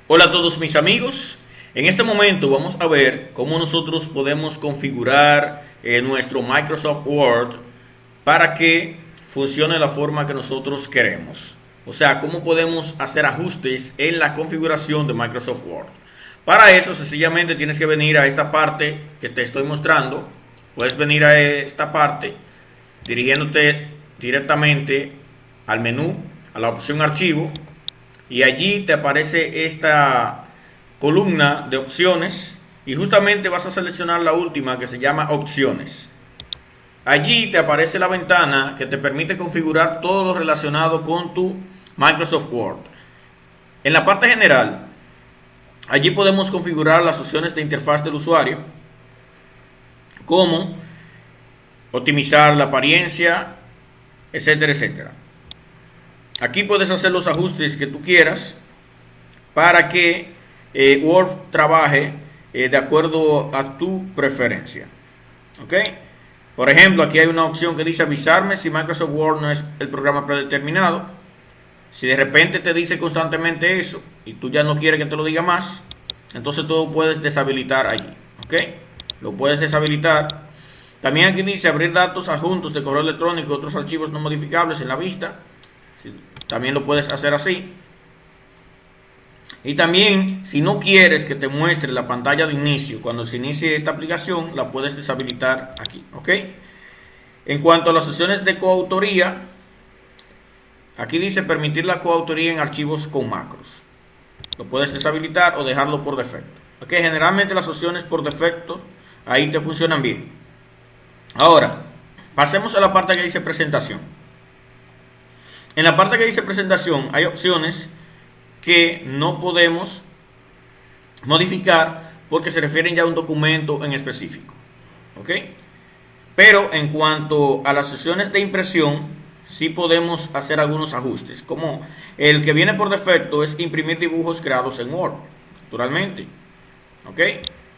Hola a todos mis amigos. En este momento vamos a ver cómo nosotros podemos configurar nuestro Microsoft Word para que funcione de la forma que nosotros queremos. O sea, cómo podemos hacer ajustes en la configuración de Microsoft Word. Para eso, sencillamente tienes que venir a esta parte que te estoy mostrando. Puedes venir a esta parte dirigiéndote directamente al menú, a la opción archivo, y allí te aparece esta columna de opciones y justamente vas a seleccionar la última que se llama opciones. Allí te aparece la ventana que te permite configurar todo lo relacionado con tu Microsoft Word. En la parte general, allí podemos configurar las opciones de interfaz del usuario, como optimizar la apariencia, etcétera, etcétera. Aquí puedes hacer los ajustes que tú quieras para que Word trabaje de acuerdo a tu preferencia. ¿Ok? Por ejemplo, aquí hay una opción que dice avisarme si Microsoft Word no es el programa predeterminado. Si de repente te dice constantemente eso y tú ya no quieres que te lo diga más, entonces tú lo puedes deshabilitar allí. ¿Ok? Lo puedes deshabilitar. También aquí dice abrir datos adjuntos de correo electrónico y otros archivos no modificables en la vista. También lo puedes hacer así. Y también, si no quieres que te muestre la pantalla de inicio cuando se inicie esta aplicación, la puedes deshabilitar aquí. ¿Ok? En cuanto a las opciones de coautoría, aquí dice permitir la coautoría en archivos con macros. Lo puedes deshabilitar o dejarlo por defecto. ¿Ok? Generalmente las opciones por defecto ahí te funcionan bien. Ahora, pasemos a la parte que dice presentación. En la parte que dice presentación hay opciones que no podemos modificar porque se refieren ya a un documento en específico. ¿Ok? Pero en cuanto a las opciones de impresión, sí podemos hacer algunos ajustes. Como el que viene por defecto es imprimir dibujos creados en Word, naturalmente. ¿Ok?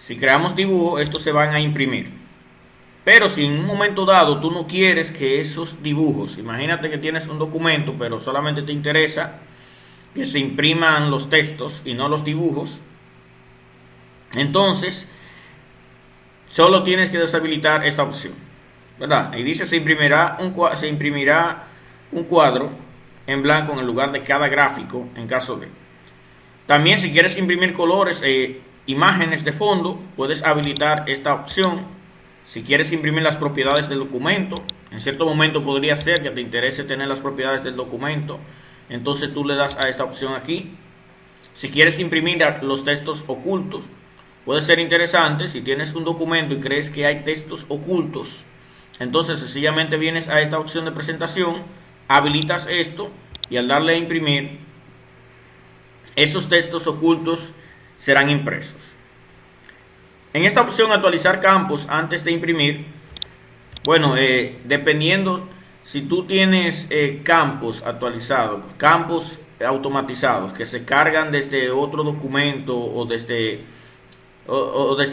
Si creamos dibujos, estos se van a imprimir. Pero si en un momento dado tú no quieres que esos dibujos, imagínate que tienes un documento, pero solamente te interesa que se impriman los textos y no los dibujos, entonces solo tienes que deshabilitar esta opción, ¿verdad? Y dice se imprimirá un cuadro en blanco en el lugar de cada gráfico en caso de. También si quieres imprimir colores e imágenes de fondo, puedes habilitar esta opción. Si quieres imprimir las propiedades del documento, en cierto momento podría ser que te interese tener las propiedades del documento, entonces tú le das a esta opción aquí. Si quieres imprimir los textos ocultos, puede ser interesante. Si tienes un documento y crees que hay textos ocultos, entonces sencillamente vienes a esta opción de presentación, habilitas esto y al darle a imprimir, esos textos ocultos serán impresos. En esta opción actualizar campos antes de imprimir, bueno, dependiendo si tú tienes campos actualizados, campos automatizados que se cargan desde otro documento o desde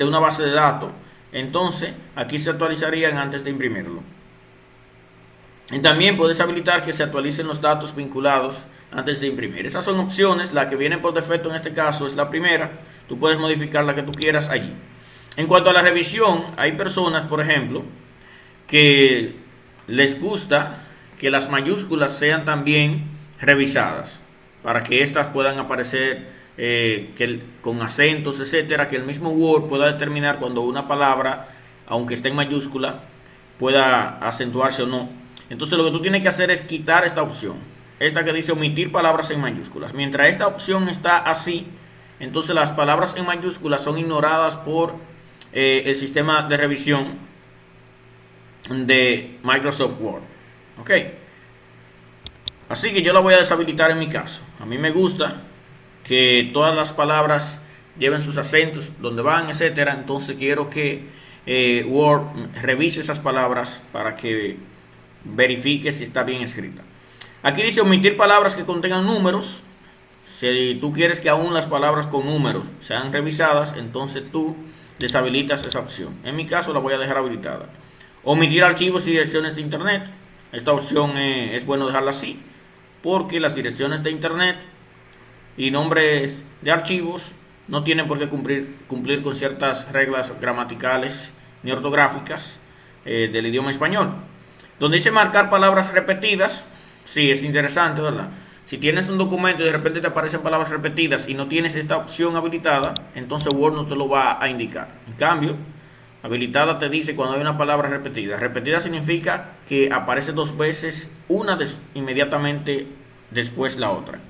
una base de datos, entonces aquí se actualizarían antes de imprimirlo. Y también puedes habilitar que se actualicen los datos vinculados antes de imprimir. Esas son opciones. La que viene por defecto en este caso es la primera. Tú puedes modificar la que tú quieras allí. En cuanto a la revisión, hay personas, por ejemplo, que les gusta que las mayúsculas sean también revisadas para que éstas puedan aparecer con acentos, etcétera, que el mismo Word pueda determinar cuando una palabra, aunque esté en mayúscula, pueda acentuarse o no. Entonces lo que tú tienes que hacer es quitar esta opción, esta que dice omitir palabras en mayúsculas. Mientras esta opción está así, entonces las palabras en mayúsculas son ignoradas por el sistema de revisión de Microsoft Word. Ok, así que yo la voy a deshabilitar en mi caso. A mí me gusta que todas las palabras lleven sus acentos donde van, etcétera. Entonces quiero que Word revise esas palabras para que verifique si está bien escrita. Aquí dice omitir palabras que contengan números. Si tú quieres que aún las palabras con números sean revisadas, entonces tú deshabilitas esa opción. En mi caso la voy a dejar habilitada. Omitir archivos y direcciones de internet. Esta opción es bueno dejarla así, porque las direcciones de internet y nombres de archivos no tienen por qué cumplir con ciertas reglas gramaticales ni ortográficas del idioma español. Donde dice marcar palabras repetidas, sí, es interesante, ¿verdad? Si tienes un documento y de repente te aparecen palabras repetidas y no tienes esta opción habilitada, entonces Word no te lo va a indicar. En cambio, habilitada te dice cuando hay una palabra repetida. Repetida significa que aparece dos veces, una inmediatamente después la otra.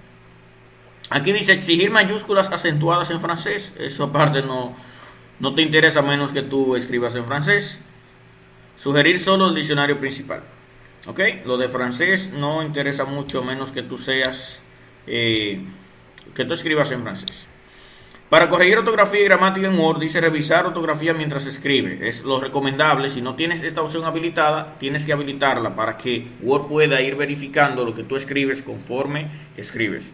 Aquí dice exigir mayúsculas acentuadas en francés. Eso aparte no te interesa a menos que tú escribas en francés. Sugerir solo el diccionario principal. ¿Ok? Lo de francés no interesa mucho a menos que tú que tú escribas en francés. Para corregir ortografía y gramática en Word, dice revisar ortografía mientras escribe. Es lo recomendable. Si no tienes esta opción habilitada, tienes que habilitarla para que Word pueda ir verificando lo que tú escribes conforme escribes.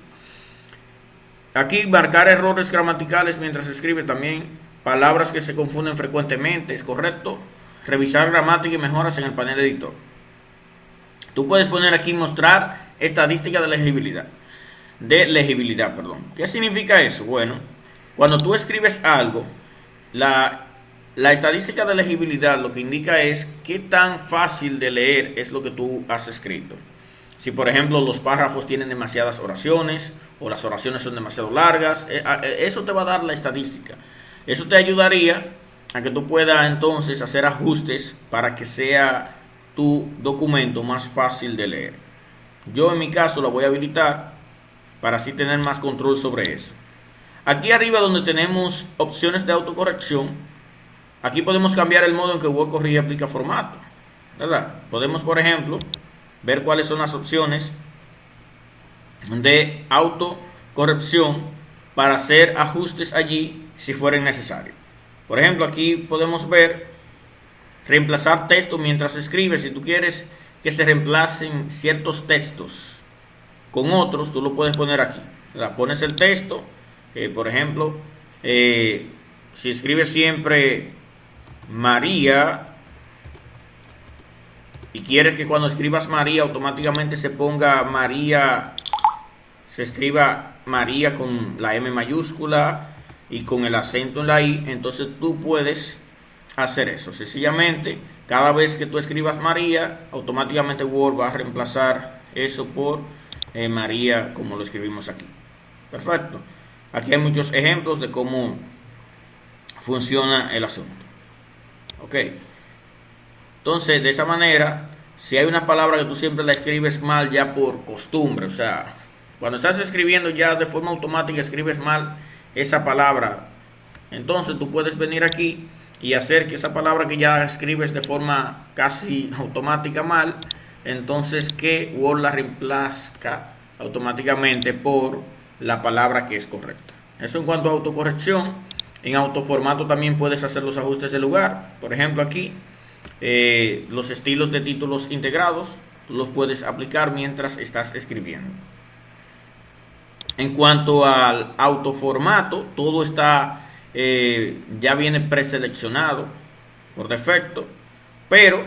Aquí marcar errores gramaticales mientras escribe también. Palabras que se confunden frecuentemente, es correcto. Revisar gramática y mejoras en el panel editor. Tú puedes poner aquí mostrar estadística de legibilidad. ¿Qué significa eso? Bueno, cuando tú escribes algo, la estadística de legibilidad lo que indica es qué tan fácil de leer es lo que tú has escrito. Si por ejemplo los párrafos tienen demasiadas oraciones o las oraciones son demasiado largas, eso te va a dar la estadística. Eso te ayudaría a que tú puedas entonces hacer ajustes para que sea tu documento más fácil de leer. Yo en mi caso lo voy a habilitar para así tener más control sobre eso. Aquí arriba donde tenemos opciones de autocorrección, aquí podemos cambiar el modo en que Word corrige y aplica formato, ¿verdad? Podemos, por ejemplo, ver cuáles son las opciones de autocorrección para hacer ajustes allí si fueren necesarios. Por ejemplo, aquí podemos ver reemplazar texto mientras escribes. Si tú quieres que se reemplacen ciertos textos con otros, tú lo puedes poner aquí. Pones el texto, por ejemplo, si escribes siempre María y quieres que cuando escribas María automáticamente se ponga María, se escriba María con la M mayúscula y con el acento en la I, entonces tú puedes hacer eso. Sencillamente, cada vez que tú escribas María, automáticamente Word va a reemplazar eso por María como lo escribimos aquí. Perfecto. Aquí hay muchos ejemplos de cómo funciona el asunto. Ok. Entonces, de esa manera, si hay una palabra que tú siempre la escribes mal ya por costumbre, o sea, cuando estás escribiendo ya de forma automática escribes mal esa palabra, entonces tú puedes venir aquí y hacer que esa palabra que ya escribes de forma casi automática mal, entonces que Word la reemplazca automáticamente por la palabra que es correcta. Eso en cuanto a autocorrección. En autoformato también puedes hacer los ajustes de lugar. Por ejemplo aquí, los estilos de títulos integrados, tú los puedes aplicar mientras estás escribiendo. En cuanto al autoformato, todo está ya viene preseleccionado por defecto, pero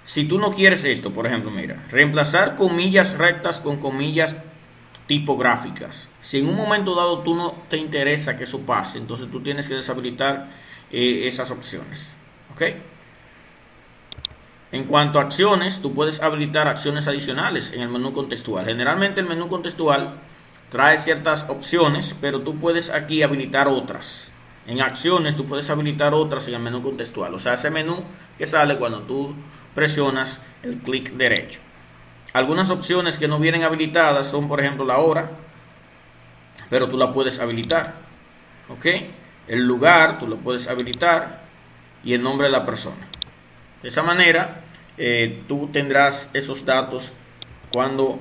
si tú no quieres esto, por ejemplo, mira, reemplazar comillas rectas con comillas tipográficas. Si en un momento dado tú no te interesa que eso pase, entonces tú tienes que deshabilitar esas opciones. ¿Ok? En cuanto a acciones, tú puedes habilitar acciones adicionales en el menú contextual. Generalmente el menú contextual trae ciertas opciones, pero tú puedes aquí habilitar otras. En acciones tú puedes habilitar otras en el menú contextual. O sea, ese menú que sale cuando tú presionas el clic derecho. Algunas opciones que no vienen habilitadas son, por ejemplo, la hora, pero tú la puedes habilitar. ¿Ok? El lugar tú lo puedes habilitar y el nombre de la persona. De esa manera, tú tendrás esos datos cuando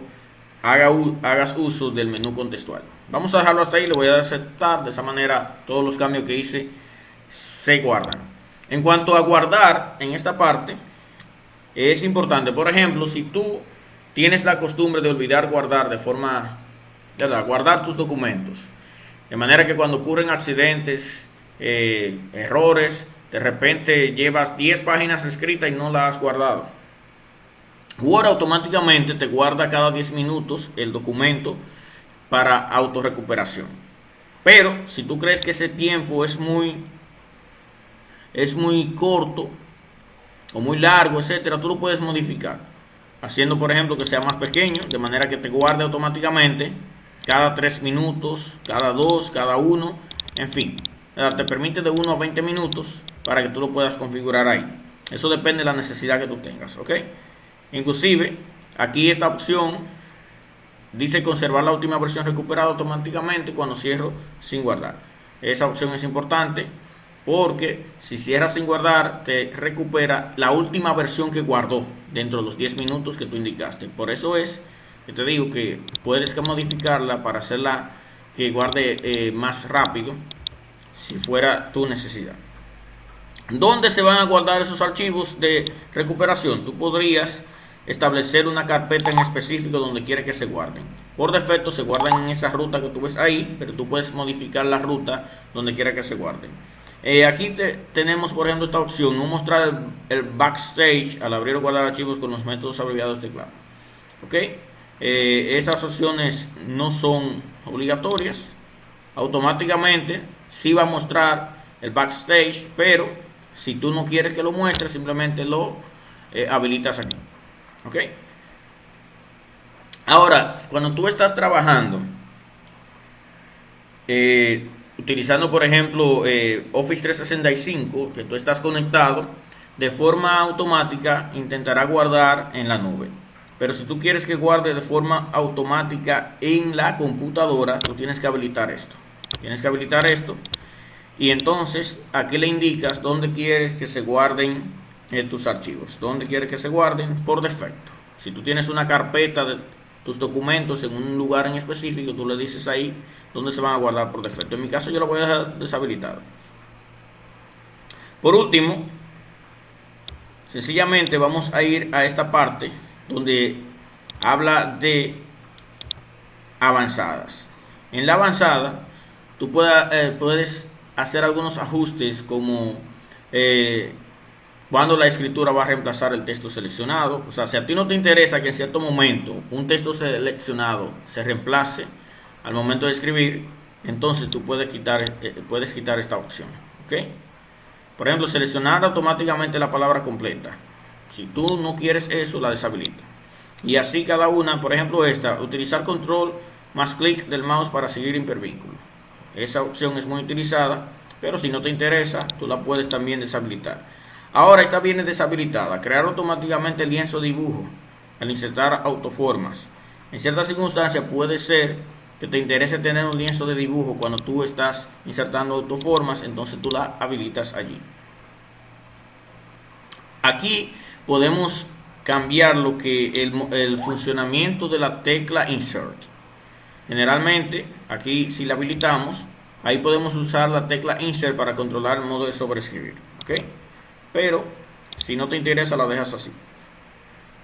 hagas uso del menú contextual. Vamos a dejarlo hasta ahí, le voy a dar a aceptar. De esa manera, todos los cambios que hice se guardan. En cuanto a guardar, en esta parte, es importante. Por ejemplo, si tú tienes la costumbre de olvidar guardar guardar tus documentos, de manera que cuando ocurren accidentes, errores, de repente llevas 10 páginas escritas y no las has guardado. Word automáticamente te guarda cada 10 minutos el documento para autorrecuperación. Pero si tú crees que ese tiempo es muy corto o muy largo, etcétera, tú lo puedes modificar, haciendo por ejemplo que sea más pequeño, de manera que te guarde automáticamente cada 3 minutos, cada 2, cada 1, en fin, te permite de 1 a 20 minutos para que tú lo puedas configurar ahí. Eso depende de la necesidad que tú tengas, ¿ok? Inclusive, aquí esta opción dice conservar la última versión recuperada automáticamente cuando cierro sin guardar. Esa opción es importante porque si cierras sin guardar, te recupera la última versión que guardó dentro de los 10 minutos que tú indicaste. Por eso es que te digo que puedes modificarla para hacerla que guarde más rápido, si fuera tu necesidad. ¿Dónde se van a guardar esos archivos de recuperación? Tú podrías establecer una carpeta en específico donde quieres que se guarden. Por defecto se guardan en esa ruta que tú ves ahí, pero tú puedes modificar la ruta donde quieras que se guarden. Aquí tenemos por ejemplo esta opción, no mostrar el backstage al abrir o guardar archivos con los métodos abreviados de teclado. ¿Ok? Esas opciones no son obligatorias. Automáticamente sí va a mostrar el backstage, pero si tú no quieres que lo muestre, simplemente lo habilitas aquí. ¿Ok? Ahora, cuando tú estás trabajando, utilizando por ejemplo Office 365, que tú estás conectado, de forma automática intentará guardar en la nube. Pero si tú quieres que guarde de forma automática en la computadora, tú tienes que habilitar esto. Tienes que habilitar esto. Y entonces aquí le indicas dónde quieres que se guarden tus archivos. Dónde quieres que se guarden por defecto. Si tú tienes una carpeta de tus documentos en un lugar en específico, tú le dices ahí dónde se van a guardar por defecto. En mi caso yo lo voy a dejar deshabilitado. Por último, sencillamente vamos a ir a esta parte donde habla de avanzadas. En la avanzada tú puedes hacer algunos ajustes como cuando la escritura va a reemplazar el texto seleccionado. O sea, si a ti no te interesa que en cierto momento un texto seleccionado se reemplace al momento de escribir, entonces tú puedes quitar esta opción. ¿Ok? Por ejemplo, seleccionar automáticamente la palabra completa. Si tú no quieres eso, la deshabilita. Y así cada una. Por ejemplo esta, utilizar control más clic del mouse para seguir hipervínculo. Esa opción es muy utilizada, pero si no te interesa, tú la puedes también deshabilitar. Ahora esta viene deshabilitada. Crear automáticamente el lienzo dibujo al insertar autoformas. En ciertas circunstancias puede ser que te interese tener un lienzo de dibujo cuando tú estás insertando autoformas, entonces tú la habilitas allí. Aquí podemos cambiar lo que el funcionamiento de la tecla insert. Generalmente aquí si la habilitamos, ahí podemos usar la tecla insert para controlar el modo de sobreescribir. ¿Ok? Pero si no te interesa, la dejas así.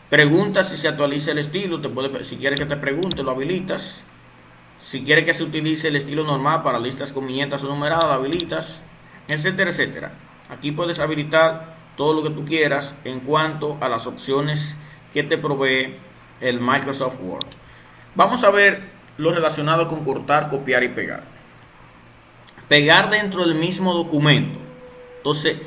Pregunta si se actualiza el estilo. Si quieres que te pregunte, lo habilitas. Si quieres que se utilice el estilo normal para listas con viñetas o numeradas, lo habilitas, etcétera, etcétera. Aquí puedes habilitar todo lo que tú quieras en cuanto a las opciones que te provee el Microsoft Word. Vamos a ver lo relacionado con cortar, copiar y pegar. Pegar dentro del mismo documento. Entonces,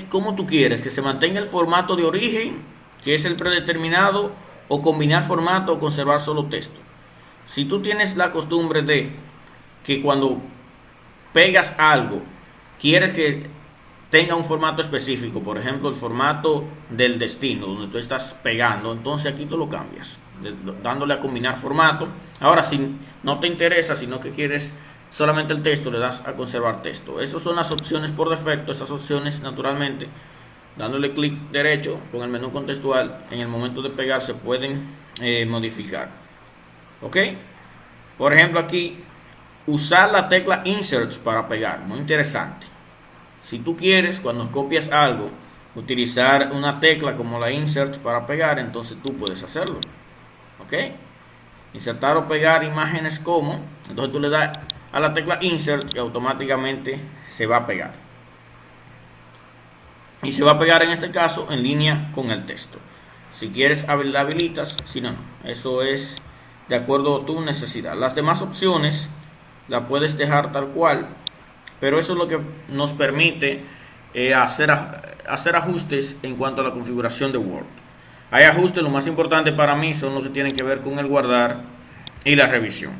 ¿cómo tú quieres? ¿Que se mantenga el formato de origen, que es el predeterminado, o combinar formato o conservar solo texto? Si tú tienes la costumbre de que cuando pegas algo, quieres que tenga un formato específico, por ejemplo el formato del destino, donde tú estás pegando, entonces aquí tú lo cambias, dándole a combinar formato. Ahora, si no te interesa, sino que quieres solamente el texto, le das a conservar texto. Esas son las opciones por defecto. Esas opciones, naturalmente, dándole clic derecho con el menú contextual, en el momento de pegar se pueden modificar. ¿Ok? Por ejemplo aquí, usar la tecla insert para pegar, muy interesante. Si tú quieres, cuando copias algo, utilizar una tecla como la insert para pegar, entonces tú puedes hacerlo. ¿Ok? Insertar o pegar imágenes como, entonces tú le das a la tecla insert y automáticamente se va a pegar. Y se va a pegar en este caso en línea con el texto. Si quieres la habilitas, si no, no. Eso es de acuerdo a tu necesidad. Las demás opciones las puedes dejar tal cual, pero eso es lo que nos permite hacer ajustes en cuanto a la configuración de Word. Hay ajustes, lo más importante para mí son los que tienen que ver con el guardar y la revisión.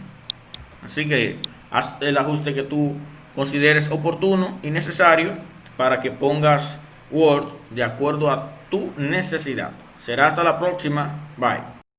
Así que haz el ajuste que tú consideres oportuno y necesario para que pongas Word de acuerdo a tu necesidad. Será hasta la próxima. Bye.